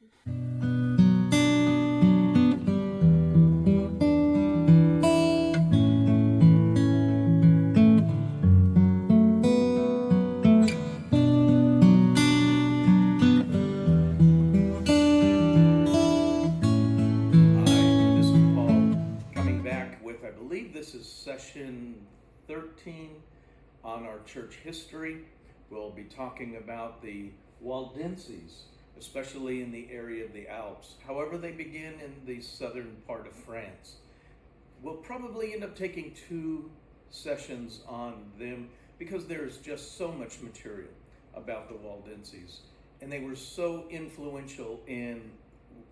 This is Paul coming back with, I believe this is session 13 on our church history. We'll be talking about the Waldenses, especially in the area of the Alps. However, they begin in the southern part of France. We'll probably end up taking 2 sessions on them because there's just so much material about the Waldenses. And they were so influential in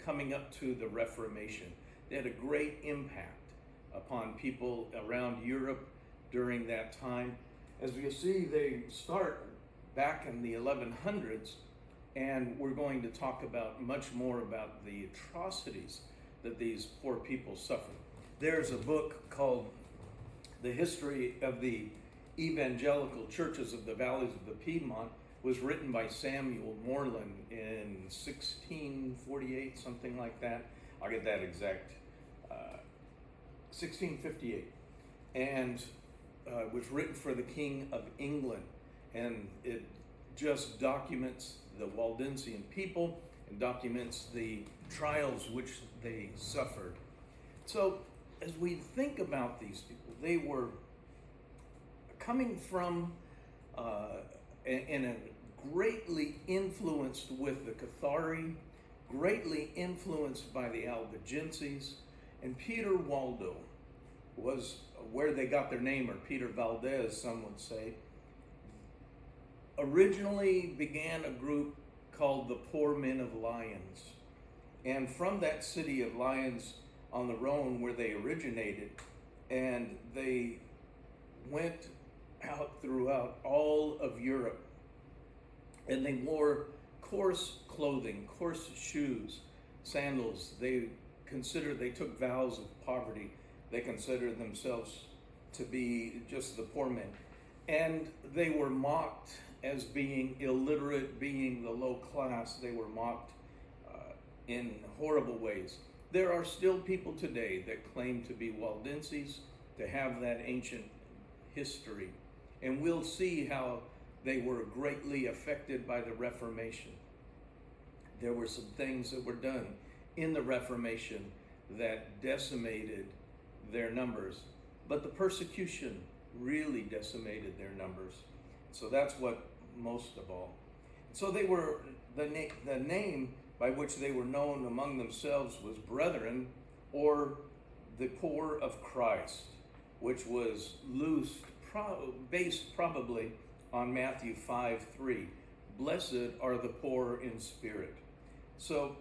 coming up to the Reformation. They had a great impact upon people around Europe during that time. As you see, they start back in the 1100s, and we're going to talk about much more about the atrocities that these poor people suffered. There's a book called The History of the Evangelical Churches of the Valleys of the Piedmont. Was written by Samuel Moreland in 1648, something like that. I'll get that exact. 1658. And was written for the King of England. And it just documents the Waldensian people and documents the trials which they suffered. So as we think about these people, they were coming from in a greatly influenced with the Cathari, greatly influenced by the Albigenses, and Peter Waldo was where they got their name, or Peter Valdez, some would say. Originally began a group called the Poor Men of Lyons, and from that city of Lyons on the Rhone where they originated, and they went out throughout all of Europe. And they wore coarse clothing, coarse shoes, sandals. They took vows of poverty. They considered themselves to be just the poor men. And they were mocked as being illiterate, being the low class. They were mocked in horrible ways. There are still people today that claim to be Waldenses, to have that ancient history. And we'll see how they were greatly affected by the Reformation. There were some things that were done in the Reformation that decimated their numbers, but the persecution really decimated their numbers. So that's what most of all. So they were, the name by which they were known among themselves was Brethren, or the Poor of Christ, which was based probably on Matthew 5:3. Blessed are the poor in spirit. So,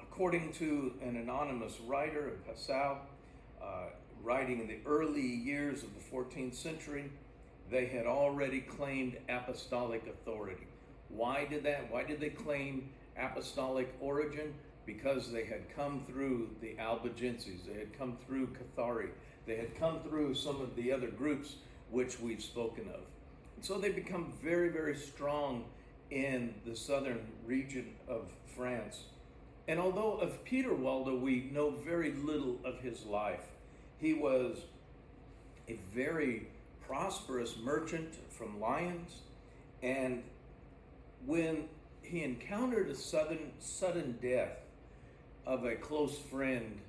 according to an anonymous writer of Passau, writing in the early years of the 14th century, they had already claimed apostolic authority. Why did that? Why did they claim apostolic origin? Because they had come through the Albigenses, they had come through Cathari, they had come through some of the other groups which we've spoken of. And so they become very, very strong in the southern region of France. And although of Peter Waldo we know very little of his life, he was a very prosperous merchant from Lyons, and when he encountered a sudden death of a close friend,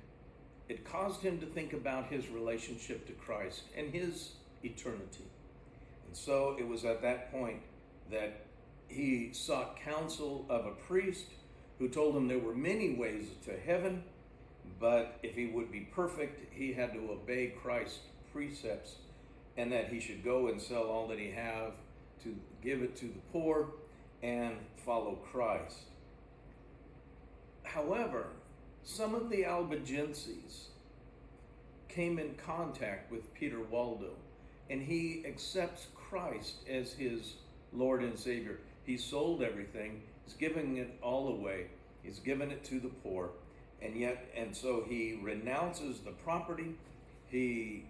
it caused him to think about his relationship to Christ and his eternity. And so it was at that point that he sought counsel of a priest who told him there were many ways to heaven, but if he would be perfect, he had to obey Christ's precepts, and that he should go and sell all that he have to give it to the poor and follow Christ. However, some of the Albigenses came in contact with Peter Waldo, and he accepts Christ as his Lord and Savior. He sold everything. He's giving it all away. He's given it to the poor. And so he renounces the property. He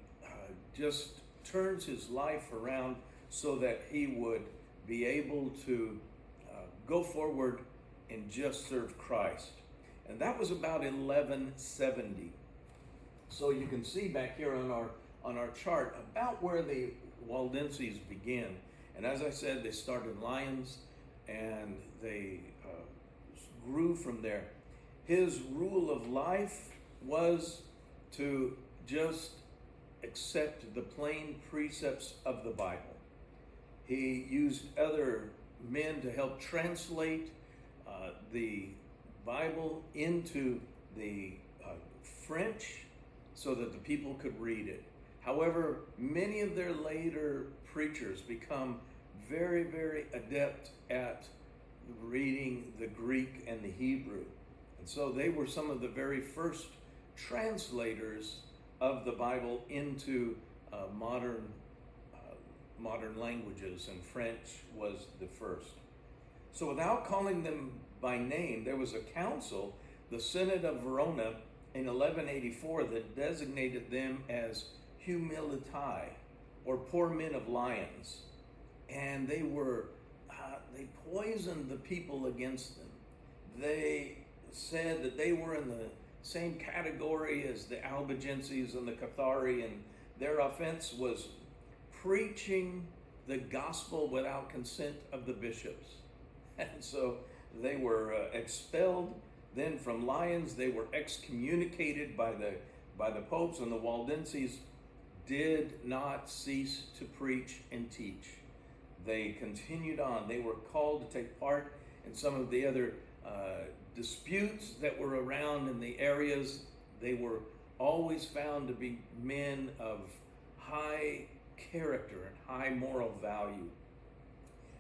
just turns his life around so that he would be able to go forward and just serve Christ. And that was about 1170. So you can see back here on our chart about where the Waldenses begin. And as I said, they started in Lyons, and they grew from there. His rule of life was to just accept the plain precepts of the Bible. He used other men to help translate the Bible into the French so that the people could read it. However, many of their later preachers become very, very adept at reading the Greek and the Hebrew. And so they were some of the very first translators of the Bible into modern languages, and French was the first. So without calling them by name, there was a council, the Synod of Verona, in 1184 that designated them as humilitae, or poor men of Lyons. And they poisoned the people against them. They said that they were in the same category as the Albigenses and the Cathari, and their offense was preaching the gospel without consent of the bishops. And so they were expelled. Then from Lyons, they were excommunicated by the popes, and the Waldenses did not cease to preach and teach. They continued on. They were called to take part in some of the other disputes that were around in the areas. They were always found to be men of high character and high moral value.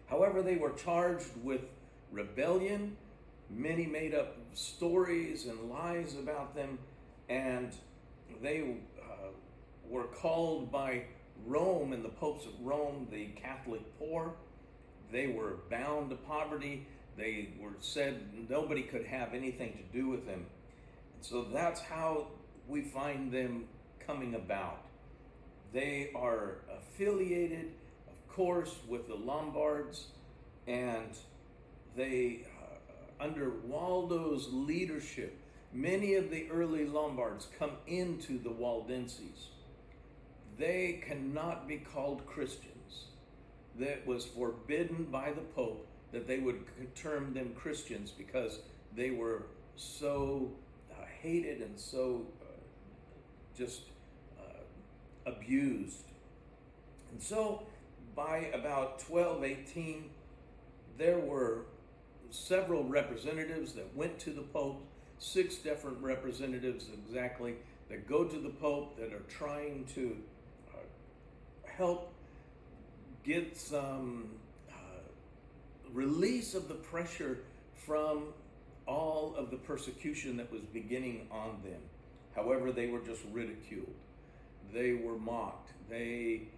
However, they were charged with rebellion. Many made up stories and lies about them, and they were called by Rome and the popes of Rome the Catholic poor. They were bound to poverty. They were said nobody could have anything to do with them. And so that's how we find them coming about. They are affiliated, of course, with the Lombards, and they, under Waldo's leadership, many of the early Lombards come into the Waldenses. They cannot be called Christians. That was forbidden by the Pope that they would term them Christians, because they were so hated and so abused. And so by about 1218, there were several representatives that went to the Pope, 6 different representatives exactly, that go to the Pope that are trying to help get some release of the pressure from all of the persecution that was beginning on them. However, they were just ridiculed. They were mocked. They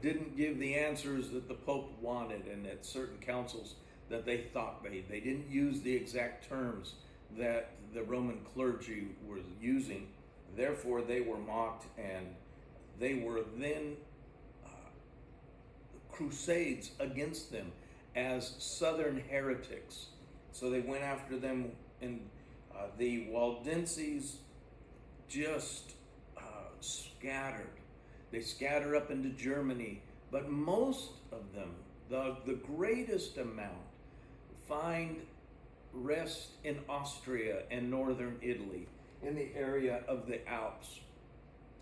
didn't give the answers that the Pope wanted, and at certain councils that they thought they didn't use the exact terms that the Roman clergy was using. Therefore, they were mocked, and they were then crusades against them as southern heretics. So they went after them, and the Waldenses just scattered. They scatter up into Germany, but most of them, the greatest amount, find rest in Austria and northern Italy, in the area of the Alps.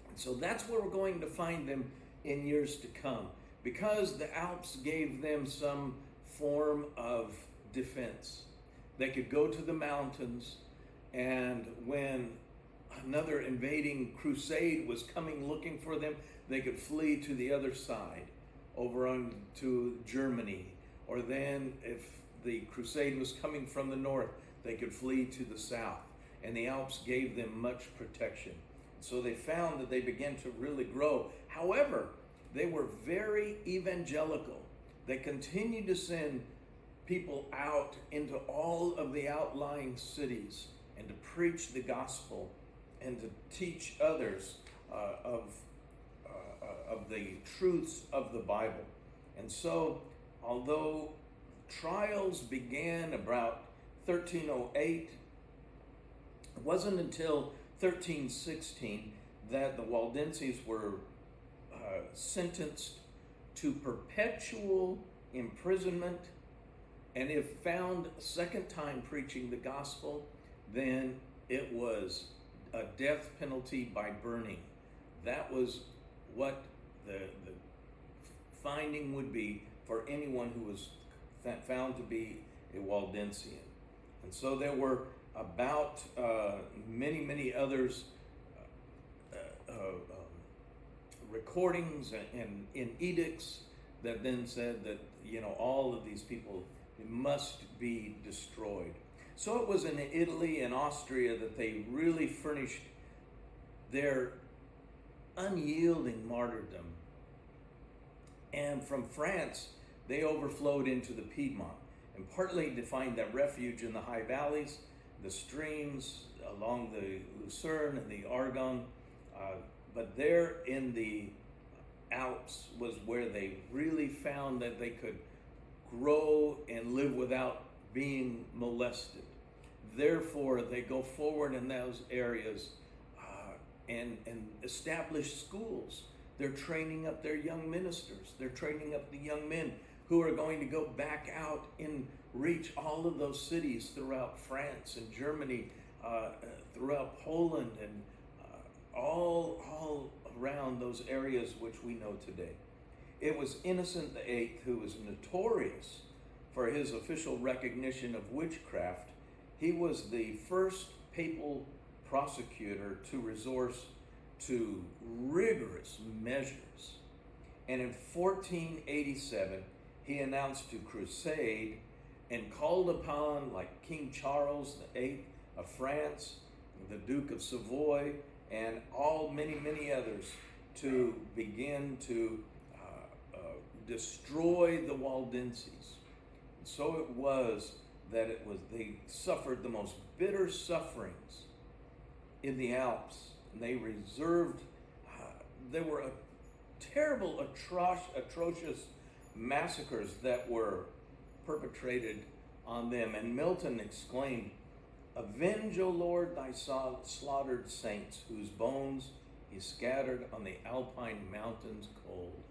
And so that's where we're going to find them in years to come, because the Alps gave them some form of defense. They could go to the mountains, and when another invading crusade was coming looking for them, they could flee to the other side, over on to Germany. Or then if the crusade was coming from the north, they could flee to the south. And the Alps gave them much protection. So they found that they began to really grow. However, they were very evangelical. They continued to send people out into all of the outlying cities and to preach the gospel and to teach others of the truths of the Bible. And so, although trials began about 1308, It wasn't until 1316 that the Waldenses were sentenced to perpetual imprisonment, and if found a second time preaching the gospel, then it was a death penalty by burning. That was what the finding would be for anyone who was found to be a Waldensian. And so there were about many others recordings and in edicts that then said that, you know, all of these people must be destroyed. So it was in Italy and Austria that they really furnished their unyielding martyrdom. And from France, they overflowed into the Piedmont, and partly to find that refuge in the high valleys, the streams along the Lucerne and the Argonne. But there in the Alps was where they really found that they could grow and live without being molested. Therefore, they go forward in those areas and establish schools. They're training up their young ministers. They're training up the young men who are going to go back out and reach all of those cities throughout France and Germany, throughout Poland, and all around those areas which we know today. It was Innocent VIII who was notorious for his official recognition of witchcraft. He was the first papal prosecutor to resort to rigorous measures. And in 1487, he announced a crusade and called upon, like King Charles VIII of France, the Duke of Savoy, and many others, to begin to destroy the Waldenses. And so it was that they suffered the most bitter sufferings in the Alps, and they reserved. There were terrible, atrocious massacres that were perpetrated on them. And Milton exclaimed, "Avenge, O Lord, thy slaughtered saints, whose bones he scattered on the Alpine mountains cold."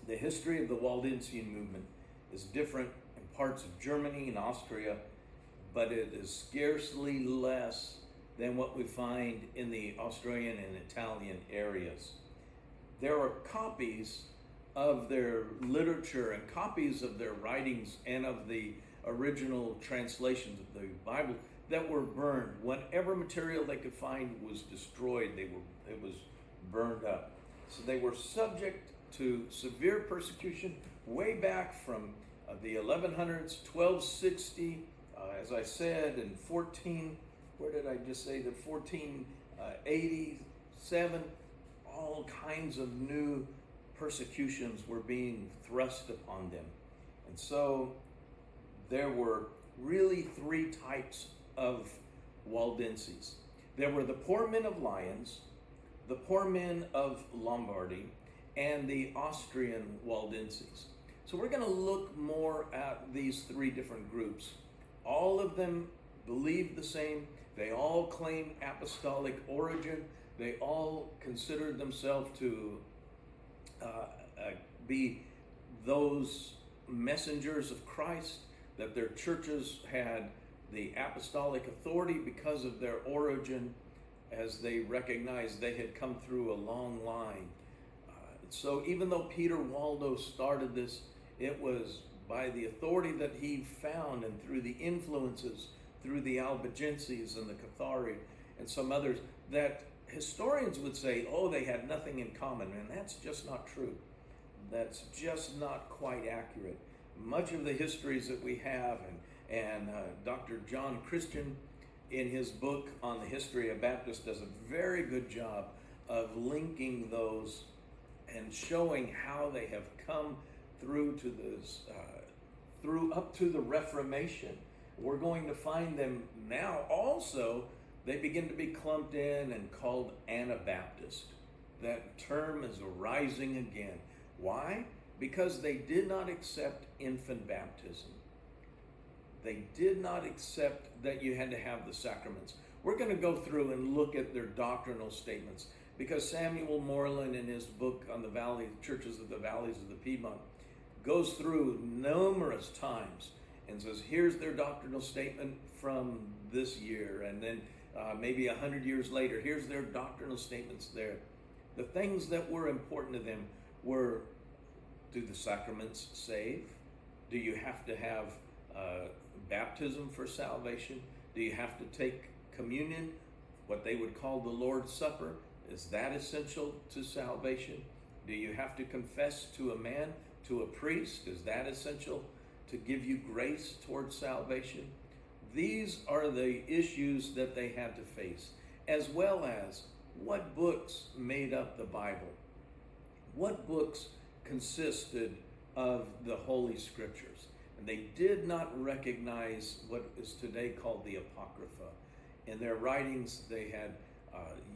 The history of the Waldensian movement is different in parts of Germany and Austria, but it is scarcely less than what we find in the Australian and Italian areas. There are copies of their literature and copies of their writings and of the original translations of the Bible that were burned. Whatever material they could find was destroyed. It was burned up. So they were subject to severe persecution way back from the 1100s, 1260, as I said, in 1487, all kinds of new persecutions were being thrust upon them. And so there were really three types of Waldenses. There were the poor men of Lyons, the poor men of Lombardy, and the Austrian Waldenses. So we're going to look more at these three different groups. All of them believed the same. They all claimed apostolic origin. They all considered themselves to be those messengers of Christ, that their churches had the apostolic authority because of their origin, as they recognized they had come through a long line. So even though Peter Waldo started this, it was by the authority that he found and through the influences, through the Albigenses and the Cathari and some others, that historians would say, oh, they had nothing in common, and that's just not true. That's just not quite accurate. Much of the histories that we have, and Dr. John Christian, in his book on the history of Baptists, does a very good job of linking those and showing how they have come through to this, through up to the Reformation. We're going to find them now also. They begin to be clumped in and called Anabaptist. That term is arising again. Why? Because they did not accept infant baptism. They did not accept that you had to have the sacraments. We're going to go through and look at their doctrinal statements because Samuel Moreland, in his book on the churches of the valleys of the Piedmont, goes through numerous times and says, here's their doctrinal statement from this year, and then maybe 100 years later, here's their doctrinal statements there. The things that were important to them were, do the sacraments save? Do you have to have baptism for salvation? Do you have to take communion, what they would call the Lord's Supper? Is that essential to salvation? Do you have to confess to a man, to a priest? Is that essential to give you grace towards salvation? These are the issues that they had to face, as well as what books made up the Bible? What books consisted of the Holy Scriptures? And they did not recognize what is today called the Apocrypha. In their writings, they had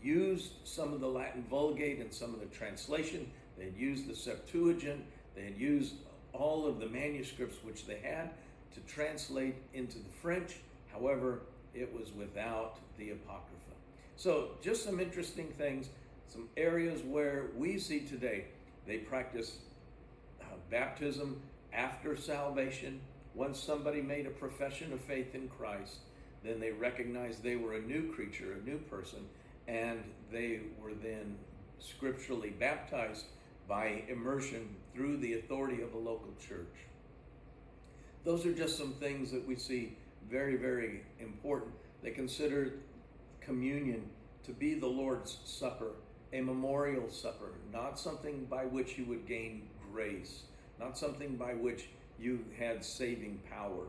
used some of the Latin Vulgate and some of the translation. They had used the Septuagint. They had used all of the manuscripts which they had to translate into the French. However, it was without the Apocrypha. So just some interesting things, some areas where we see today, they practice baptism after salvation. Once somebody made a profession of faith in Christ, then they recognized they were a new creature, a new person, and they were then scripturally baptized by immersion through the authority of a local church. Those are just some things that we see very, very important. They considered communion to be the Lord's Supper, a memorial supper, not something by which you would gain grace, not something by which you had saving power.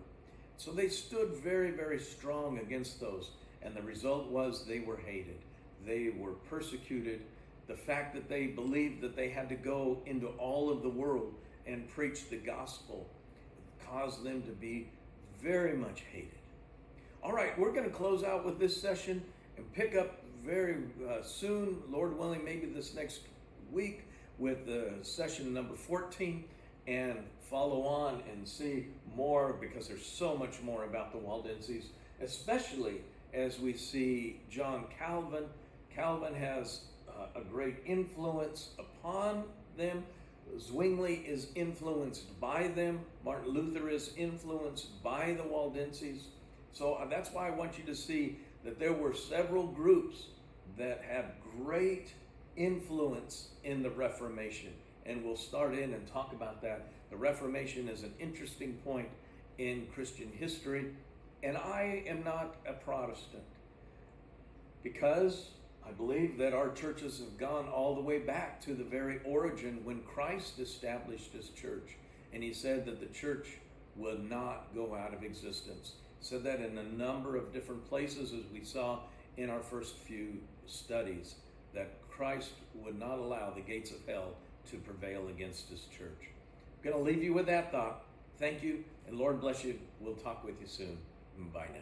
So they stood very, very strong against those, and the result was they were hated. They were persecuted. The fact that they believed that they had to go into all of the world and preach the gospel caused them to be very much hated. All right, we're going to close out with this session and pick up very soon, Lord willing, maybe this next week with session number 14, and follow on and see more, because there's so much more about the Waldenses, especially as we see John Calvin. Calvin has a great influence upon them. Zwingli is influenced by them. Martin Luther is influenced by the Waldenses. So that's why I want you to see that there were several groups that had great influence in the Reformation. And we'll start in and talk about that. The Reformation is an interesting point in Christian history. And I am not a Protestant, because I believe that our churches have gone all the way back to the very origin when Christ established his church. And he said that the church would not go out of existence. He said that in a number of different places, as we saw in our first few studies, that Christ would not allow the gates of hell to prevail against his church. I'm going to leave you with that thought. Thank you, and Lord bless you. We'll talk with you soon. Bye now.